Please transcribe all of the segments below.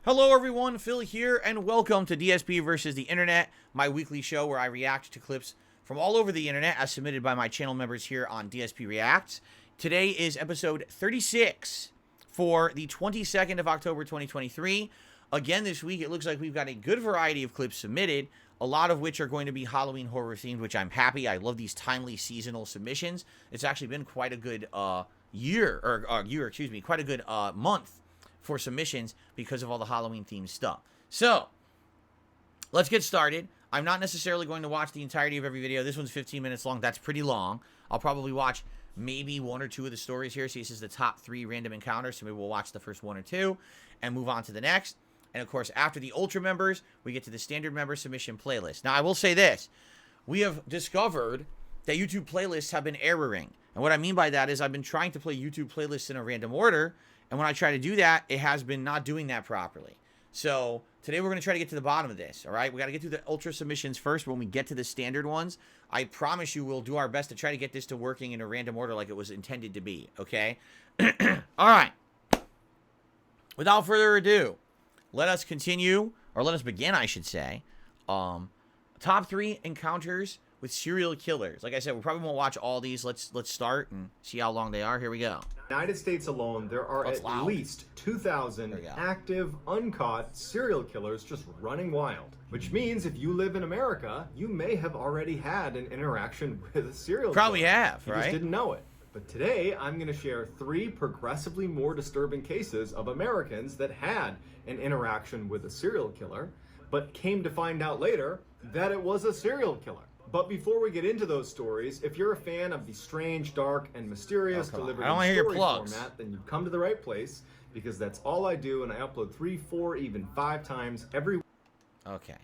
Hello everyone, Phil here, and welcome to DSP versus the Internet, my weekly show where I react to clips from all over the internet as submitted by my channel members here on DSPReacts. Today is episode 36 for the 22nd of October 2023. Again, this week it looks like we've got a good variety of clips submitted, a lot of which are going to be Halloween horror themed, which I'm happy. I love these timely seasonal submissions. It's actually been quite a good quite a good month for submissions because of all the Halloween themed stuff. So let's get started. I'm not necessarily going to watch the entirety of every video. This one's 15 minutes long. That's pretty long. I'll probably watch maybe one or two of the stories here. See, this is the top 3 random encounters, so maybe we'll watch the first 1 or 2 and move on to the next. And of course, after the Ultra members, we get to the standard member submission playlist. Now, I will say this. We have discovered that YouTube playlists have been erroring. And what I mean by that is I've been trying to play YouTube playlists in a random order, and when I try to do that, it has been not doing that properly. So today we're going to try to get to the bottom of this, all right? We got to get through the Ultra submissions first. When we get to the standard ones, I promise you we'll do our best to try to get this to working in a random order like it was intended to be, okay? All right. Without further ado, let us continue, or let us begin, I should say. Top 3 encounters with serial killers. Like I said, we probably won't watch all these. Let's start and see how long they are. Here we go. United States alone, there are at least 2,000 active, uncaught serial killers just running wild. Which means if you live in America, you may have already had an interaction with a serial killer. Probably have, right? You just didn't know it. But today, I'm going to share 3 progressively more disturbing cases of Americans that had an interaction with a serial killer, but came to find out later that it was a serial killer. But before we get into those stories, if you're a fan of the strange, dark, and mysterious delivered in story format, then you've come to the right place, because that's all I do, and I upload 3, 4, even 5 times every week. Okay.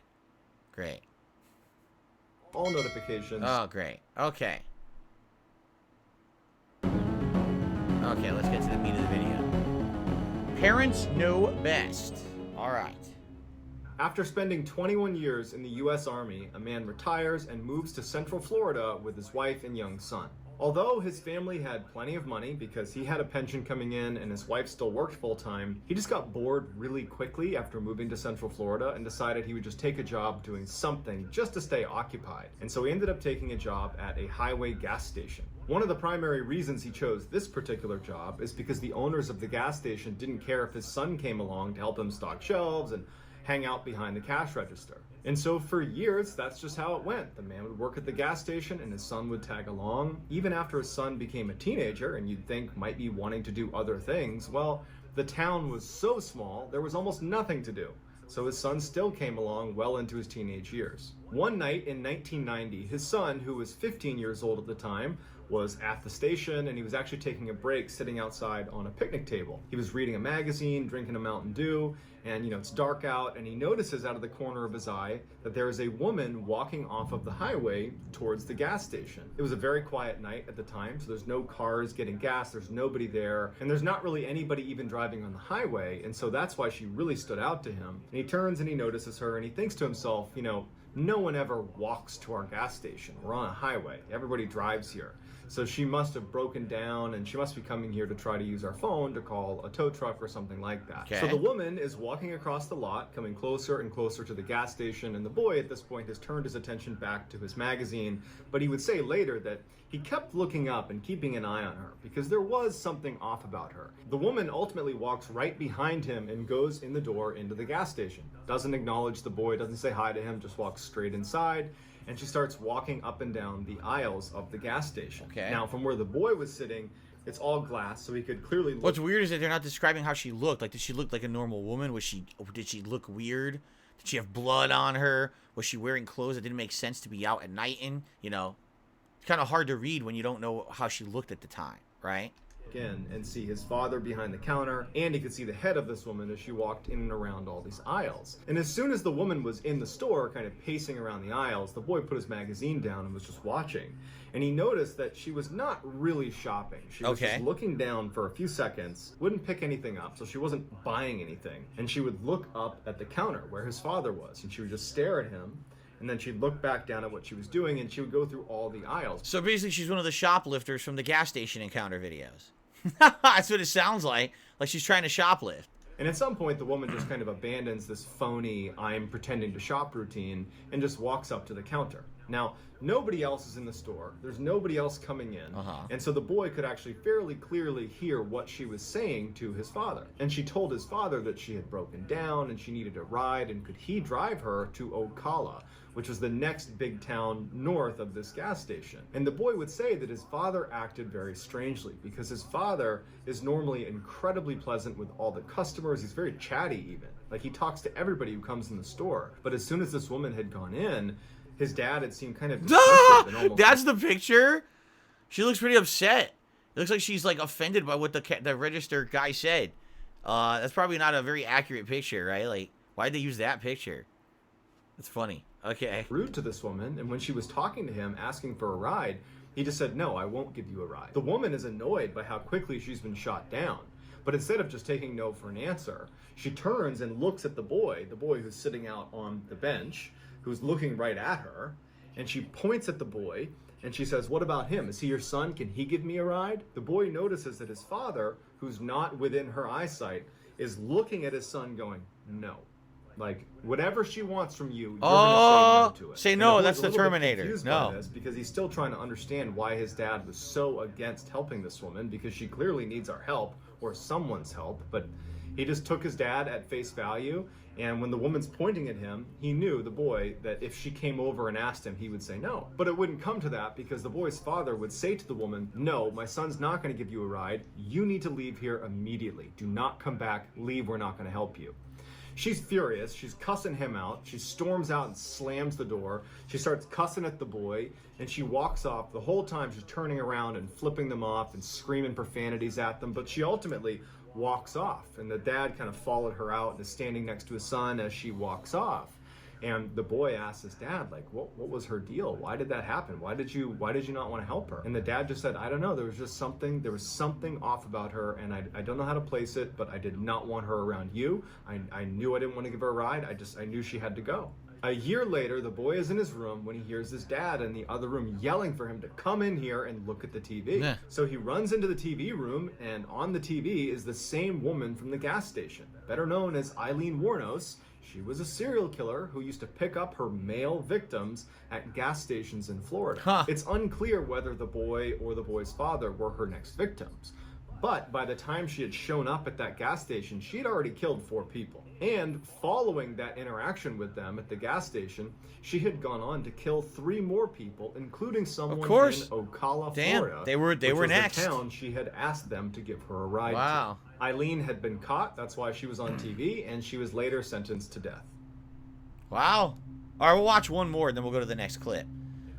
Great. All notifications. Oh, great. Okay. Okay, let's get to the meat of the video. Parents know best. All right. After spending 21 years in the U.S. Army, a man retires and moves to Central Florida with his wife and young son. Although his family had plenty of money because he had a pension coming in and his wife still worked full-time, he just got bored really quickly after moving to Central Florida and decided he would just take a job doing something just to stay occupied. And so he ended up taking a job at a highway gas station. One of the primary reasons he chose this particular job is because the owners of the gas station didn't care if his son came along to help him stock shelves and hang out behind the cash register. And so for years, that's just how it went. The man would work at the gas station and his son would tag along. Even after his son became a teenager and you'd think might be wanting to do other things, well, the town was so small, there was almost nothing to do. So his son still came along well into his teenage years. One night in 1990, his son, who was 15 years old at the time, was at the station, and he was actually taking a break sitting outside on a picnic table. He was reading a magazine, drinking a Mountain Dew, and it's dark out, and he notices out of the corner of his eye that there is a woman walking off of the highway towards the gas station. It was a very quiet night at the time, so there's no cars getting gas, there's nobody there, and there's not really anybody even driving on the highway, and so that's why she really stood out to him. And he turns and he notices her, and he thinks to himself, no one ever walks to our gas station. We're on a highway. Everybody drives here. So she must have broken down and she must be coming here to try to use our phone to call a tow truck or something like that. Okay. So the woman is walking across the lot, coming closer and closer to the gas station, and the boy at this point has turned his attention back to his magazine, but he would say later that he kept looking up and keeping an eye on her because there was something off about her. The woman ultimately walks right behind him and goes in the door into the gas station. Doesn't acknowledge the boy, doesn't say hi to him, just walks straight inside. And she starts walking up and down the aisles of the gas station. Okay. Now, from where the boy was sitting, it's all glass, so he could clearly look. What's weird is that they're not describing how she looked. Like, did she look like a normal woman? Did she look weird? Did she have blood on her? Was she wearing clothes that didn't make sense to be out at night in? It's kind of hard to read when you don't know how she looked at the time, right? In and see his father behind the counter, and he could see the head of this woman as she walked in and around all these aisles. And as soon as the woman was in the store, kind of pacing around the aisles, the boy put his magazine down and was just watching. And he noticed that she was not really shopping. She was just looking down for a few seconds, wouldn't pick anything up, so she wasn't buying anything. And she would look up at the counter where his father was, and she would just stare at him. And then she'd look back down at what she was doing, and she would go through all the aisles. So basically, she's one of the shoplifters from the gas station encounter videos. That's what it sounds like she's trying to shoplift. And at some point, the woman just kind of abandons this phony, I'm pretending to shop routine and just walks up to the counter. Now, nobody else is in the store. There's nobody else coming in. And so the boy could actually fairly clearly hear what she was saying to his father. And she told his father that she had broken down and she needed a ride, and could he drive her to Ocala, which was the next big town north of this gas station. And the boy would say that his father acted very strangely, because his father is normally incredibly pleasant with all the customers. He's very chatty even. Like, he talks to everybody who comes in the store. But as soon as this woman had gone in, his dad had seemed kind of dismissive and almost... That's the picture? She looks pretty upset. It looks like she's, like, offended by what the register guy said. That's probably not a very accurate picture, right? Like, why'd they use that picture? That's funny. Okay. Rude to this woman, and when she was talking to him, asking for a ride, he just said, no, I won't give you a ride. The woman is annoyed by how quickly she's been shot down. But instead of just taking no for an answer, she turns and looks at the boy who's sitting out on the bench, who's looking right at her, and she points at the boy, and she says, what about him? Is he your son? Can he give me a ride? The boy notices that his father, who's not within her eyesight, is looking at his son going, no. Like, whatever she wants from you, you're going to say no to it. Say no, that's the Terminator. No. By this because he's still trying to understand why his dad was so against helping this woman, because she clearly needs our help, or someone's help, but he just took his dad at face value. And when the woman's pointing at him, he knew, the boy, that if she came over and asked him, he would say no. But it wouldn't come to that, because the boy's father would say to the woman, no, my son's not going to give you a ride. You need to leave here immediately. Do not come back. Leave. We're not going to help you. She's furious. She's cussing him out. She storms out and slams the door. She starts cussing at the boy, and she walks off. The whole time she's turning around and flipping them off and screaming profanities at them, but she ultimately walks off, and the dad kind of followed her out and is standing next to his son as she walks off. And the boy asks his dad, like, what was her deal? Why did that happen? Why did you not want to help her? And the dad just said, I don't know, there was something off about her, and I don't know how to place it, but I did not want her around you. I knew I didn't want to give her a ride. I knew she had to go. A year later, the boy is in his room when he hears his dad in the other room yelling for him to come in here and look at the TV. Yeah. So he runs into the TV room, and on the TV is the same woman from the gas station, better known as Eileen Wuornos. She was a serial killer who used to pick up her male victims at gas stations in Florida. It's unclear whether the boy or the boy's father were her next victims. But by the time she had shown up at that gas station, she had already killed 4 people. And following that interaction with them at the gas station, she had gone on to kill 3 more people, including someone in Ocala, Florida. They were next. The town she had asked them to give her a ride to. Eileen had been caught. That's why she was on TV, and she was later sentenced to death. Wow. All right, we'll watch one more, and then we'll go to the next clip.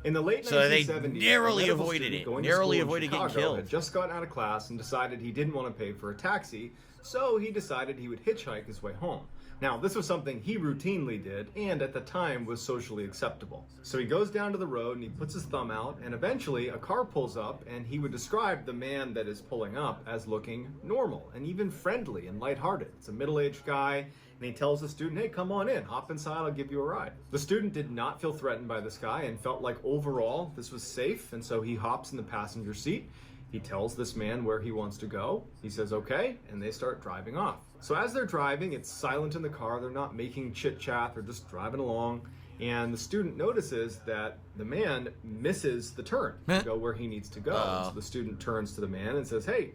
In the late 1970s, so they narrowly avoided it. Narrowly avoided getting killed. Had just gotten out of class and decided he didn't want to pay for a taxi, so he decided he would hitchhike his way home. Now, this was something he routinely did, and at the time was socially acceptable. So he goes down to the road and he puts his thumb out, and eventually a car pulls up, and he would describe the man that is pulling up as looking normal and even friendly and lighthearted. It's a middle-aged guy, and he tells the student, hey, come on in, hop inside, I'll give you a ride. The student did not feel threatened by this guy and felt like overall this was safe, and so he hops in the passenger seat. He tells this man where he wants to go. He says, okay, and they start driving off. So as they're driving, it's silent in the car. They're not making chit-chat. They're just driving along. And the student notices that the man misses the turn to go where he needs to go. So the student turns to the man and says, hey,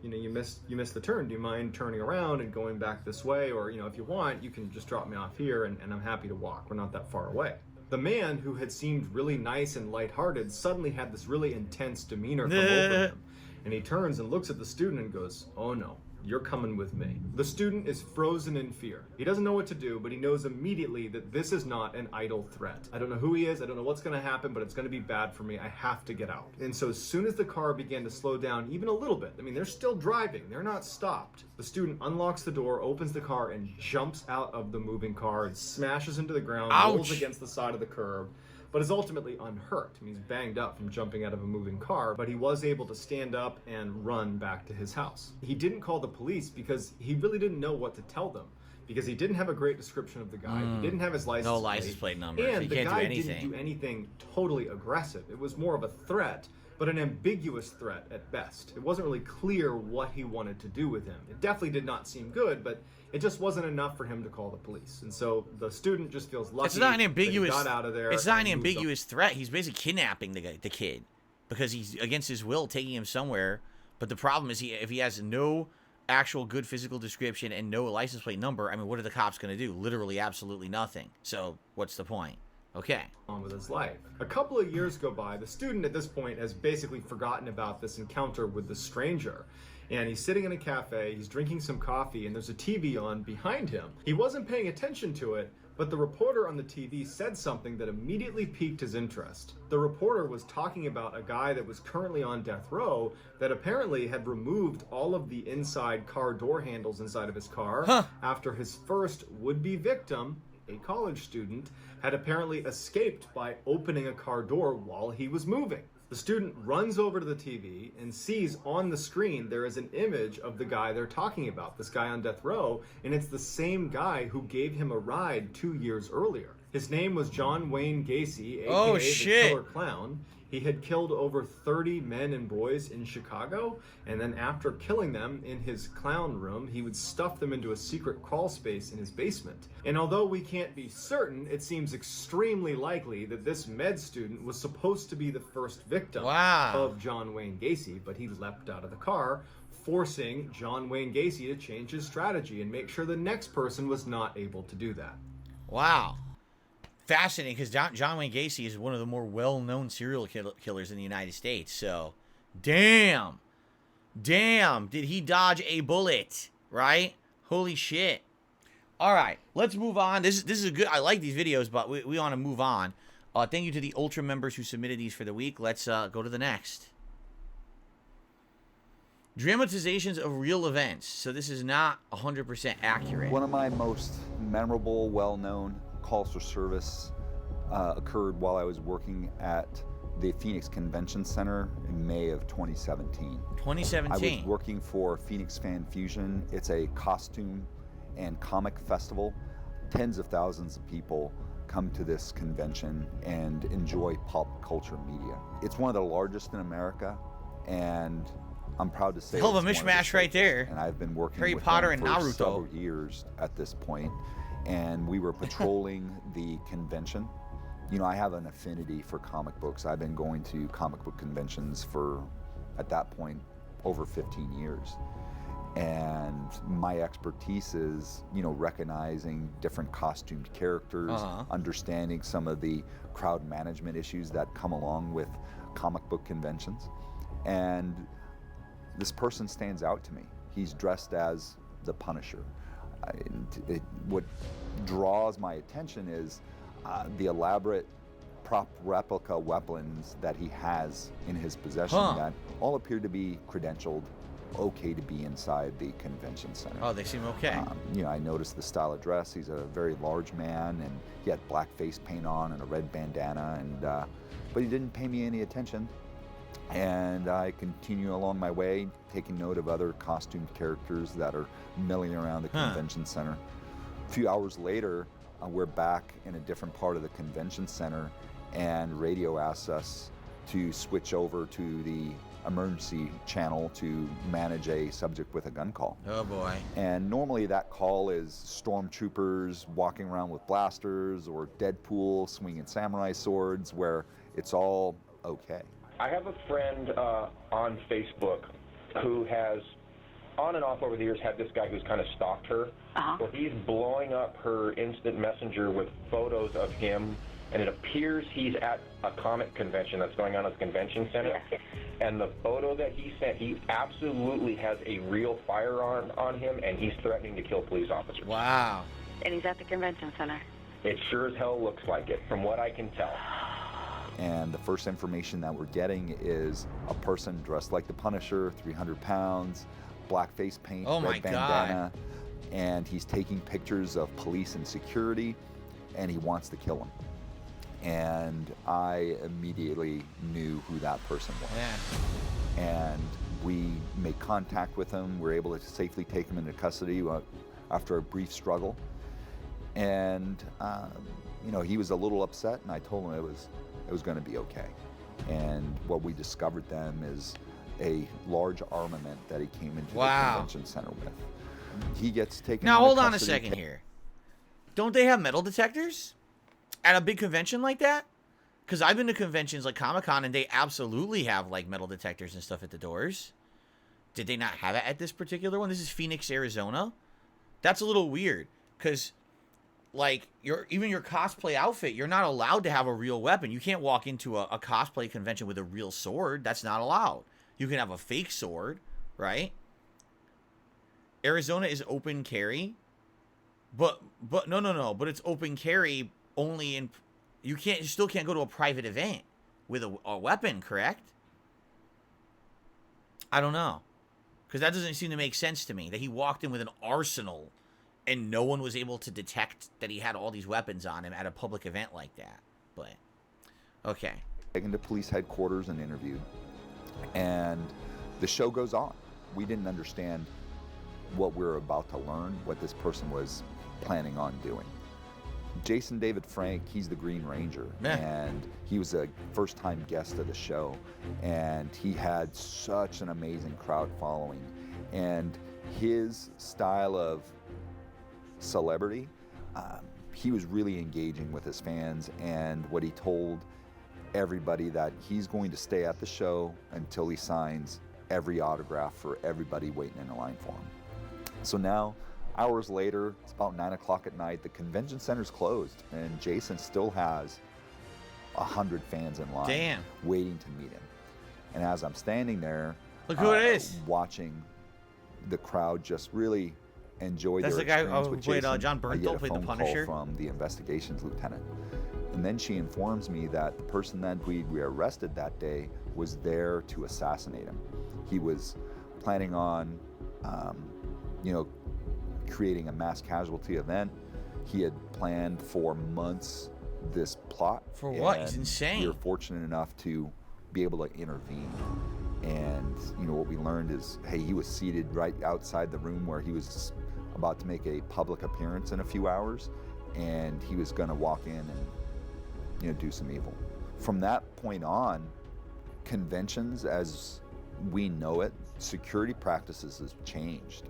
you missed the turn. Do you mind turning around and going back this way? Or, if you want, you can just drop me off here and I'm happy to walk. We're not that far away. The man, who had seemed really nice and lighthearted, suddenly had this really intense demeanor come over him. And he turns and looks at the student and goes, oh no, you're coming with me. The student is frozen in fear. He doesn't know what to do, but he knows immediately that this is not an idle threat. I don't know who he is, I don't know what's gonna happen, but it's gonna be bad for me. I have to get out. And so as soon as the car began to slow down even a little bit, they're still driving, they're not stopped. The student unlocks the door, opens the car, and jumps out of the moving car and smashes into the ground, rolls against the side of the curb, but is ultimately unhurt. He's banged up from jumping out of a moving car, but he was able to stand up and run back to his house. He didn't call the police because he really didn't know what to tell them, because he didn't have a great description of the guy. He didn't have his license license plate number. And the guy didn't do anything totally aggressive. It was more of a threat but an ambiguous threat at best. It wasn't really clear what he wanted to do with him. It definitely did not seem good, but it just wasn't enough for him to call the police. And so the student just feels lucky. It's not an ambiguous. That he got out of there. It's not an ambiguous threat. He's basically kidnapping the kid because he's against his will taking him somewhere. But the problem is, if he has no actual good physical description and no license plate number, I mean, what are the cops going to do? Literally, absolutely nothing. So what's the point? Okay. On with his life. A couple of years go by. The student at this point has basically forgotten about this encounter with the stranger. And he's sitting in a cafe, he's drinking some coffee, and there's a TV on behind him. He wasn't paying attention to it, but the reporter on the TV said something that immediately piqued his interest. The reporter was talking about a guy that was currently on death row that apparently had removed all of the inside car door handles inside of his car after his first would-be victim, a college student, had apparently escaped by opening a car door while he was moving. The student runs over to the TV and sees on the screen there is an image of the guy they're talking about, this guy on death row, and it's the same guy who gave him a ride 2 years earlier. His name was John Wayne Gacy, aka the Killer Clown. He had killed over 30 men and boys in Chicago, and then after killing them in his clown room, he would stuff them into a secret crawl space in his basement. And although we can't be certain, it seems extremely likely that this med student was supposed to be the first victim of John Wayne Gacy, but he leapt out of the car, forcing John Wayne Gacy to change his strategy and make sure the next person was not able to do that. Wow. Fascinating, because John Wayne Gacy is one of the more well-known serial killers in the United States. So, damn, did he dodge a bullet? Right? Holy shit! All right, let's move on. This is a good. I like these videos, but we want to move on. Thank you to the Ultra members who submitted these for the week. Let's go to the next. Dramatizations of real events. So this is not 100% accurate. One of my most memorable, well-known calls for service occurred while I was working at the Phoenix Convention Center in May of 2017. 2017. I was working for Phoenix Fan Fusion. It's a costume and comic festival. Tens of thousands of people come to this convention and enjoy pop culture media. It's one of the largest in America, and I'm proud to say hell of a mishmash right there. And I've been working Harry with Potter them and for Naruto. several years at this point. And we were patrolling the convention. You know, I have an affinity for comic books. I've been going to comic book conventions for, at that point, over 15 years. And my expertise is, you know, recognizing different costumed characters, understanding some of the crowd management issues that come along with comic book conventions. And this person stands out to me. He's dressed as the Punisher. What draws my attention is the elaborate prop replica weapons that he has in his possession that all appear to be credentialed, okay to be inside the convention center. Oh, they seem okay. You know, I noticed the style of dress. He's a very large man, and he had black face paint on and a red bandana, and but he didn't pay me any attention. And I continue along my way, taking note of other costumed characters that are milling around the convention center. A few hours later, we're back in a different part of the convention center, and radio asks us to switch over to the emergency channel to manage a subject with a gun call. Oh boy. And normally that call is stormtroopers walking around with blasters, or Deadpool swinging samurai swords, where it's all okay. I have a friend on Facebook who has, on and off over the years, had this guy who's kind of stalked her. So he's blowing up her instant messenger with photos of him, and it appears he's at a comic convention that's going on at the convention center. And the photo that he sent, he absolutely has a real firearm on him, and he's threatening to kill police officers. Wow. And he's at the convention center. It sure as hell looks like it, from what I can tell. And the first information that we're getting is a person dressed like the Punisher, 300 pounds, black face paint, red bandana, and he's taking pictures of police and security, and he wants to kill them. And I immediately knew who that person was. Yeah. And we made contact with him. We were able to safely take him into custody after a brief struggle. And you know, he was a little upset, and I told him it was going to be okay. And what we discovered then is a large armament that he came into the convention center with. He gets taken Now, into hold on a custody. second here. Don't they have metal detectors at a big convention like that? Because I've been to conventions like Comic-Con, and they absolutely have, like, metal detectors and stuff at the doors. Did they not have it at this particular one? This is Phoenix, Arizona. That's a little weird, because, like, even your cosplay outfit, you're not allowed to have a real weapon. You can't walk into a cosplay convention with a real sword. That's not allowed. You can have a fake sword, right? Arizona is open carry, but no. But it's open carry only in. You still can't go to a private event with a weapon, correct? I don't know, because that doesn't seem to make sense to me. That he walked in with an arsenal, and no one was able to detect that he had all these weapons on him at a public event like that. But okay, Taken to police headquarters and interviewed, and the show goes on. We didn't understand what we were about to learn, what this person was planning on doing. Jason David Frank, he's the Green Ranger, and he was a first-time guest of the show, and he had such an amazing crowd following, and his style of celebrity, he was really engaging with his fans, and what he told everybody that he's going to stay at the show until he signs every autograph for everybody waiting in a line for him. So now, hours later, it's about 9 o'clock at night, the convention center's closed, and Jason still has 100 fans in line waiting to meet him. And as I'm standing there, look who it is, watching the crowd just really enjoy That's their the guy experience who with played Jason, John Bernthal, played the I get a phone Punisher. call from the investigations lieutenant. And then she informs me that the person that we arrested that day was there to assassinate him. He was planning on, creating a mass casualty event. He had planned for months this plot. For what? He's insane. We were fortunate enough to be able to intervene. And, what we learned is, hey, he was seated right outside the room where he was about to make a public appearance in a few hours, and he was going to walk in and, do some evil. From that point on, conventions as we know it, security practices has changed.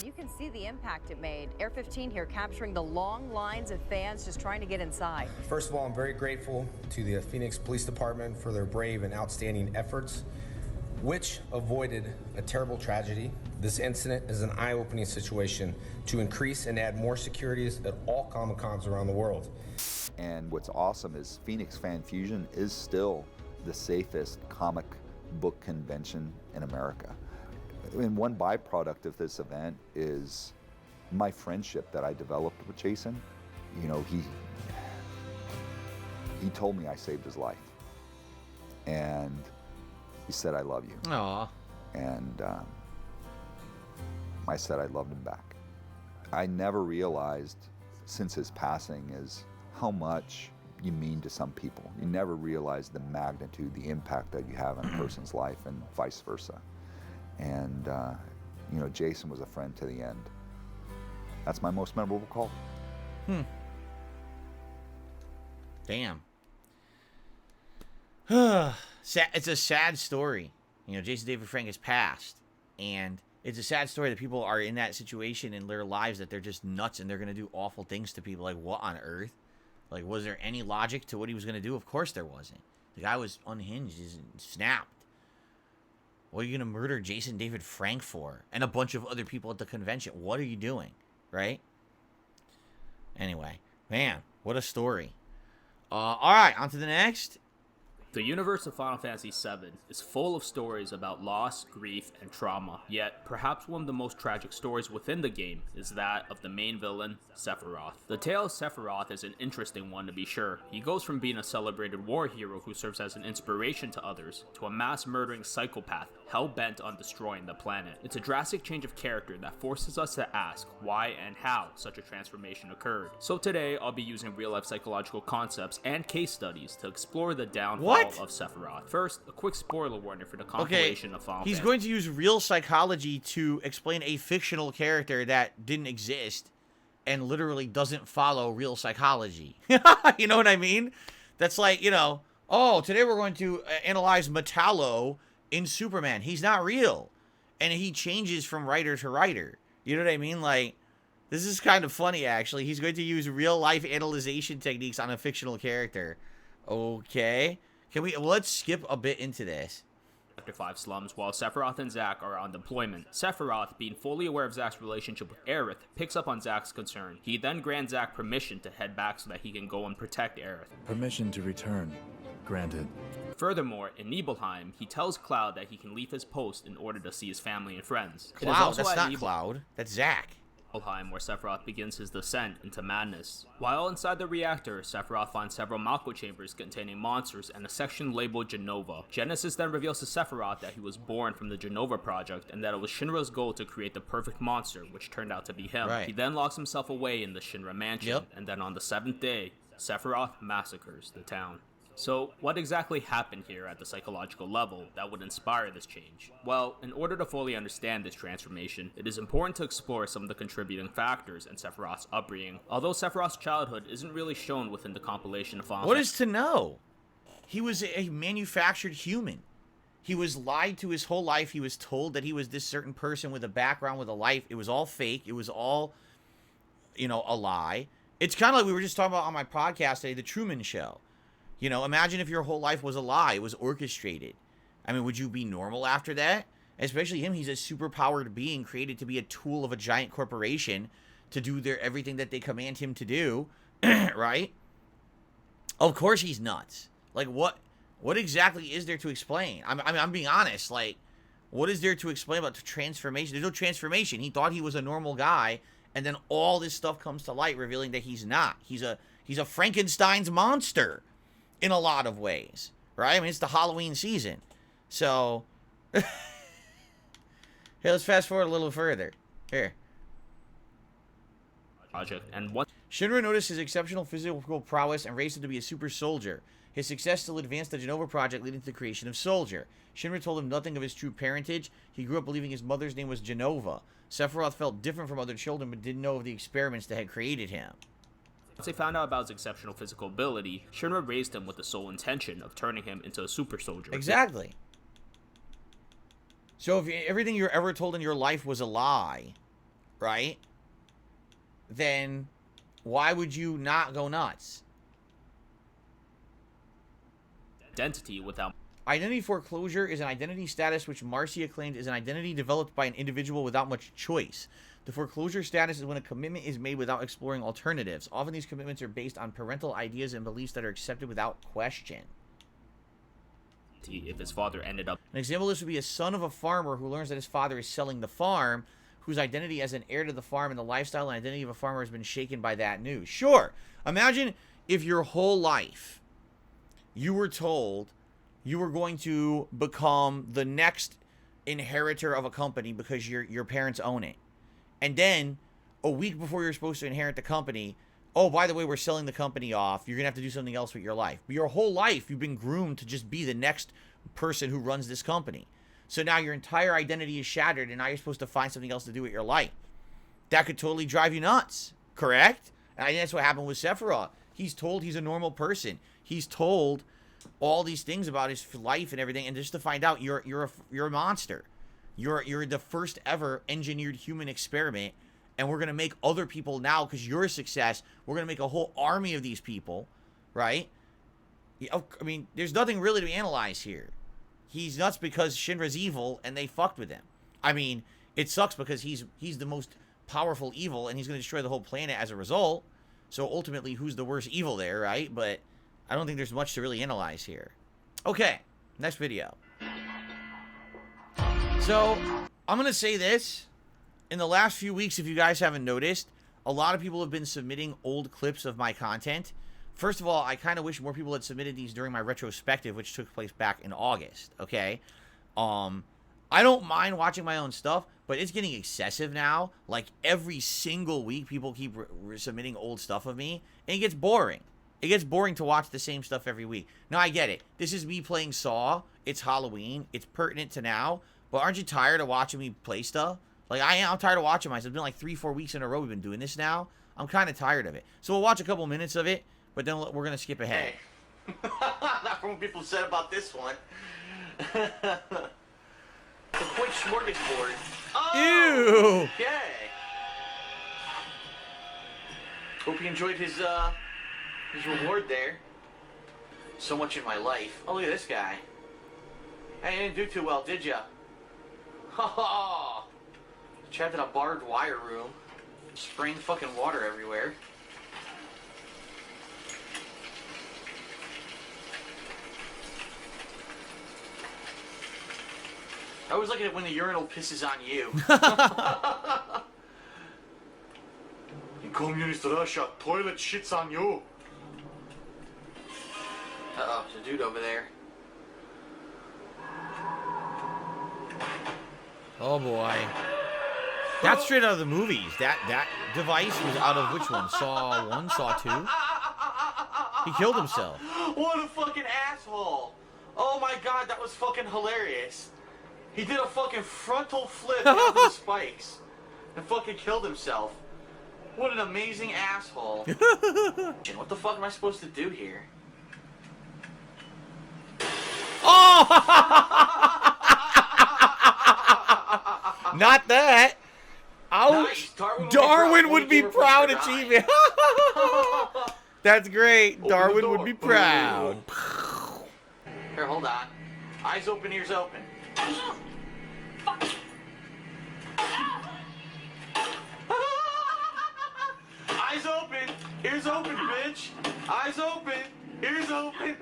You can see the impact it made. Air 15 here capturing the long lines of fans just trying to get inside. First of all, I'm very grateful to the Phoenix Police Department for their brave and outstanding efforts, which avoided a terrible tragedy. This incident is an eye-opening situation to increase and add more securities at all Comic-Cons around the world. And what's awesome is Phoenix Fan Fusion is still the safest comic book convention in America. And one byproduct of this event is my friendship that I developed with Jason. He told me I saved his life. And he said, I love you. Aww. And I said I loved him back. I never realized since his passing is how much you mean to some people. You never realize the magnitude, the impact that you have on a person's life, and vice versa. And, Jason was a friend to the end. That's my most memorable call. Damn. It's a sad story. Jason David Frank has passed, and it's a sad story that people are in that situation in their lives that they're just nuts and they're going to do awful things to people. Like, what on earth? Like, was there any logic to what he was going to do? Of course there wasn't. The guy was unhinged and snapped. What are you going to murder Jason David Frank for? And a bunch of other people at the convention. What are you doing? Right? Anyway. Man, what a story. All right, on to the next. The universe of Final Fantasy VII is full of stories about loss, grief, and trauma, yet perhaps one of the most tragic stories within the game is that of the main villain, Sephiroth. The tale of Sephiroth is an interesting one to be sure. He goes from being a celebrated war hero who serves as an inspiration to others, to a mass-murdering psychopath hell-bent on destroying the planet. It's a drastic change of character that forces us to ask why and how such a transformation occurred. So today, I'll be using real-life psychological concepts and case studies to explore the downfall of Sephiroth. First, a quick spoiler warning for the compilation of Final Fantasy. He's going to use real psychology to explain a fictional character that didn't exist and literally doesn't follow real psychology. You know what I mean? That's like, oh, today we're going to analyze Metallo in Superman. He's not real. And he changes from writer to writer. You know what I mean? Like, this is kind of funny, actually. He's going to use real-life analyzation techniques on a fictional character. Okay. Let's skip a bit into this. After 5 slums, while Sephiroth and Zack are on deployment. Sephiroth, being fully aware of Zack's relationship with Aerith, picks up on Zack's concern. He then grants Zack permission to head back so that he can go and protect Aerith. Permission to return. Granted. Furthermore, in Nibelheim, he tells Cloud that he can leave his post in order to see his family and friends. Cloud? That's not Cloud. That's Zack. Nibelheim, where Sephiroth begins his descent into madness. While inside the reactor, Sephiroth finds several Mako chambers containing monsters and a section labeled Genova. Genesis then reveals to Sephiroth that he was born from the Genova project and that it was Shinra's goal to create the perfect monster, which turned out to be him. Right. He then locks himself away in the Shinra mansion, and then on the 7th day, Sephiroth massacres the town. So, what exactly happened here at the psychological level that would inspire this change? Well, in order to fully understand this transformation, it is important to explore some of the contributing factors in Sephiroth's upbringing. Although Sephiroth's childhood isn't really shown within the compilation of Final What is to know? He was a manufactured human. He was lied to his whole life. He was told that he was this certain person with a background, with a life. It was all fake. It was all, a lie. It's kind of like we were just talking about on my podcast today, The Truman Show. Imagine if your whole life was a lie. It was orchestrated. I mean, would you be normal after that? Especially him. He's a superpowered being created to be a tool of a giant corporation to do everything that they command him to do, right? Of course he's nuts. Like, what exactly is there to explain? I'm being honest. Like, what is there to explain about the transformation? There's no transformation. He thought he was a normal guy, and then all this stuff comes to light, revealing that he's not. He's a Frankenstein's monster. In a lot of ways, right? I mean, it's the Halloween season. So, here, let's fast forward a little further. Here. Project and what? Shinra noticed his exceptional physical prowess and raised him to be a super soldier. His success still advanced the Genova project, leading to the creation of Soldier. Shinra told him nothing of his true parentage. He grew up believing his mother's name was Genova. Sephiroth felt different from other children, but didn't know of the experiments that had created him. Once they found out about his exceptional physical ability, Shinra raised him with the sole intention of turning him into a super soldier. Exactly. So if everything you're ever told in your life was a lie, right? Then why would you not go nuts? Identity without... Identity foreclosure is an identity status which Marcia claimed is an identity developed by an individual without much choice. The foreclosure status is when a commitment is made without exploring alternatives. Often these commitments are based on parental ideas and beliefs that are accepted without question. If his father ended up... An example of this would be a son of a farmer who learns that his father is selling the farm, whose identity as an heir to the farm and the lifestyle and identity of a farmer has been shaken by that news. Sure, imagine if your whole life you were told you were going to become the next inheritor of a company because your parents own it. And then, a week before you're supposed to inherit the company, oh, by the way, we're selling the company off. You're going to have to do something else with your life. But your whole life, you've been groomed to just be the next person who runs this company. So now your entire identity is shattered, and now you're supposed to find something else to do with your life. That could totally drive you nuts, correct? And that's what happened with Sephiroth. He's told he's a normal person. He's told all these things about his life and everything, and just to find out you're a monster. You're the first ever engineered human experiment, and we're going to make other people now, because you're a success, we're going to make a whole army of these people, right? I mean, there's nothing really to analyze here. He's nuts because Shinra's evil, and they fucked with him. I mean, it sucks because he's the most powerful evil, and he's going to destroy the whole planet as a result. So ultimately, who's the worst evil there, right? But I don't think there's much to really analyze here. Okay, next video. So, I'm going to say this. In the last few weeks, if you guys haven't noticed, a lot of people have been submitting old clips of my content. First of all, I kind of wish more people had submitted these during my retrospective, which took place back in August, okay? I don't mind watching my own stuff, but it's getting excessive now. Like, every single week, people keep submitting old stuff of me, and it gets boring. It gets boring to watch the same stuff every week. Now, I get it. This is me playing Saw. It's Halloween. It's pertinent to now. But aren't you tired of watching me play stuff? Like, I'm tired of watching myself. It's been like 3-4 weeks in a row we've been doing this now. I'm kind of tired of it. So we'll watch a couple minutes of it, but then we're going to skip ahead. Hey. Not what people said about this one. The point smorgasbord. Oh, Ew. okay. Hope he enjoyed his reward there. So much in my life. Oh, look at this guy. Hey, you didn't do too well, did ya? Ha ha! Trapped in a barbed wire room. Spraying fucking water everywhere. I always like it when the urinal pisses on you. In communist Russia, toilet shits on you. Uh-oh, there's a dude over there. Oh boy. That's straight out of the movies. That device was out of which one? Saw 1, Saw 2? He killed himself. What a fucking asshole. Oh my god, that was fucking hilarious. He did a fucking frontal flip onto the spikes and fucking killed himself. What an amazing asshole. What the fuck am I supposed to do here? Oh! Not that. Ouch. Nice. Darwin would be proud achievement. That's great. Darwin would be proud. Here, hold on. Eyes open, ears open. Eyes open, ears open, bitch. Eyes open, ears open.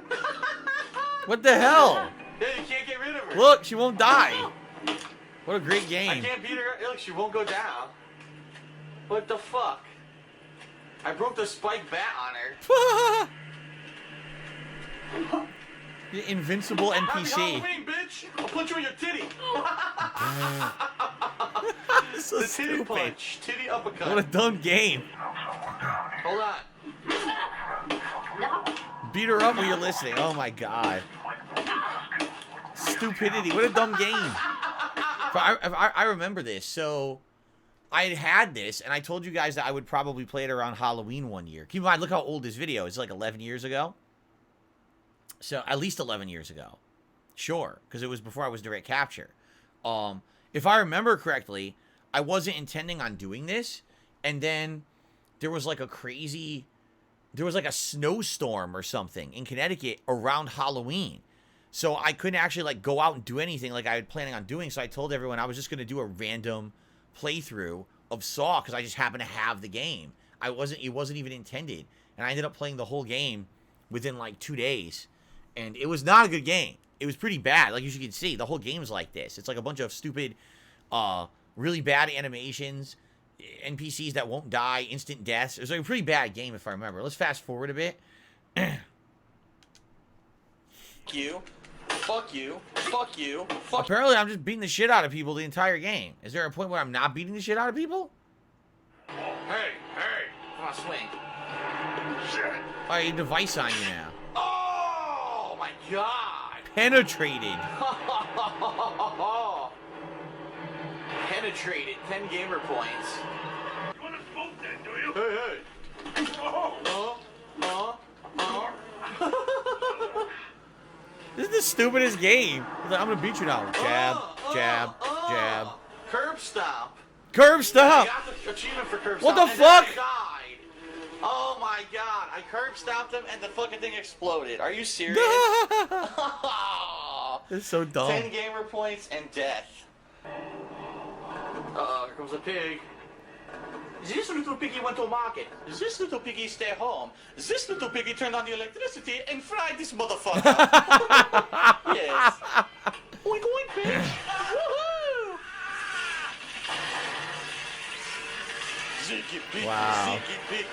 What the hell? Yeah, you can't get rid of her. Look, she won't die. What a great game. I can't beat her. Look, she won't go down. What the fuck? I broke the spike bat on her. The invincible Happy NPC. Halloween, bitch! I'll punch you in your titty. So the titty stupid. punch, titty uppercut. What a dumb game. Hold on. Beat her up while you're listening. Oh my god. Stupidity. What a dumb game. But I remember this. So I had this, and I told you guys that I would probably play it around Halloween one year. Keep in mind, look how old this video is. It's like 11 years ago. So at least 11 years ago. Sure, because it was before I was direct capture. If I remember correctly, I wasn't intending on doing this, and then there was like a snowstorm or something in Connecticut around Halloween. So I couldn't actually like go out and do anything like I was planning on doing. So I told everyone I was just going to do a random playthrough of Saw because I just happened to have the game. It wasn't even intended. And I ended up playing the whole game within like 2 days. And it was not a good game. It was pretty bad. Like you can see, the whole game's like this. It's like a bunch of stupid, really bad animations, NPCs that won't die, instant deaths. It was like a pretty bad game if I remember. Let's fast forward a bit. You. Fuck you. Fuck you. Fuck. Apparently, I'm just beating the shit out of people the entire game. Is there a point where I'm not beating the shit out of people? Hey. Come on, swing. Shit. Oh, you device on you now. Oh my god. Penetrated. Penetrated. 10 gamer points. You wanna smoke then, do you? Hey. This is the stupidest game. I'm gonna beat you now. Jab, jab, jab. Curb stomp. Curb stomp. I got the achievement for curb What stomp. the fuck? And then I died. Oh my god. I curb stomped him and the fucking thing exploded. Are you serious? It's so dumb. 10 gamer points and death. Uh-oh, here comes a pig. This little piggy went to market. This little piggy stay home. This little piggy turned on the electricity and fried this motherfucker. Yes. Oink oink, bitch. Woohoo! Ziggy piggy, Wow. ziggy piggy.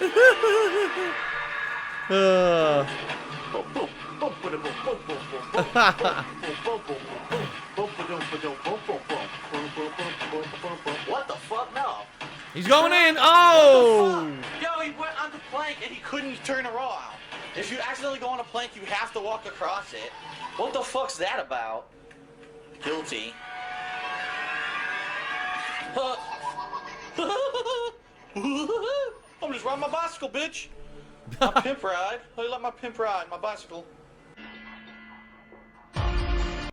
What the fuck? No. He's going in. Oh! Yo, he went on the plank and he couldn't turn around. If you accidentally go on a plank, you have to walk across it. What the fuck's that about? Guilty. I'm just riding my bicycle, bitch. My pimp ride. How do you like my pimp ride? My bicycle.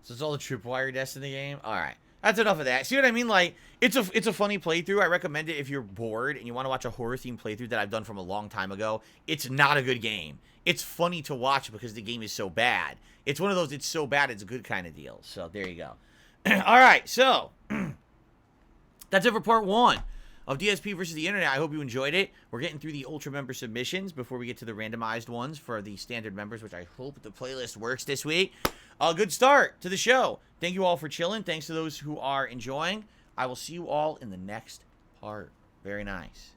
So it's all the tripwire deaths in the game? Alright. That's enough of that. See what I mean? Like, it's a funny playthrough. I recommend it if you're bored and you want to watch a horror-themed playthrough that I've done from a long time ago. It's not a good game. It's funny to watch because the game is so bad. It's one of those, it's so bad, it's good kind of deal. So, there you go. Alright, so, that's it for part 1 of DSP versus the Internet. I hope you enjoyed it. We're getting through the Ultra member submissions before we get to the randomized ones for the standard members, which I hope the playlist works this week. A good start to the show. Thank you all for chilling. Thanks to those who are enjoying. I will see you all in the next part. Very nice.